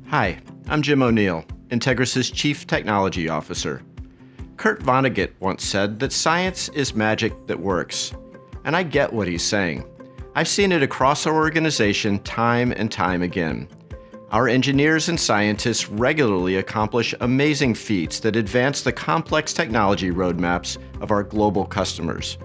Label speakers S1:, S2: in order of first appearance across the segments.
S1: Hi, I'm Jim O'Neill, Entegris' Chief Technology Officer. Kurt Vonnegut once said that science is magic that works. And I get what he's saying. I've seen it across our organization time and time again. Our engineers and scientists regularly accomplish amazing feats that advance the complex technology roadmaps of our global customers.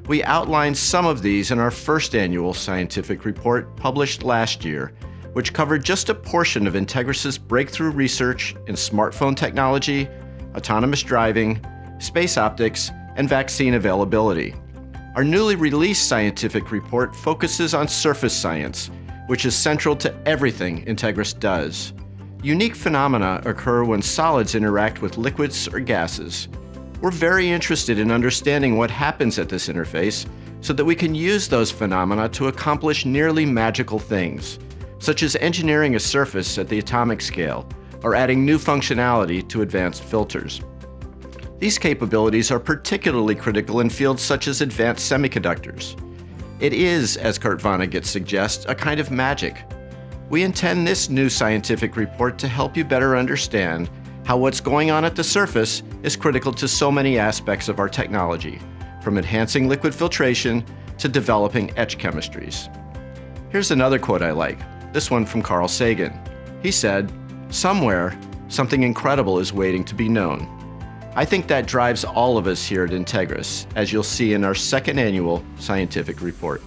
S1: We outlined some of these in our first annual scientific report published last year, which covered just a portion of Entegris' breakthrough research in smartphone technology, autonomous driving, space optics, and vaccine availability. Our newly released scientific report focuses on surface science, which is central to everything Entegris does. Unique phenomena occur when solids interact with liquids or gases. We're very interested in understanding what happens at this interface so that we can use those phenomena to accomplish nearly magical things, such as engineering a surface at the atomic scale or adding new functionality to advanced filters. These capabilities are particularly critical in fields such as advanced semiconductors. It is, as Kurt Vonnegut suggests, a kind of magic. We intend this new scientific report to help you better understand how what's going on at the surface is critical to so many aspects of our technology, from enhancing liquid filtration to developing etch chemistries. Here's another quote I like, this one from Carl Sagan. He said, "Somewhere, something incredible is waiting to be known." I think that drives all of us here at Entegris, as you'll see in our second annual scientific report.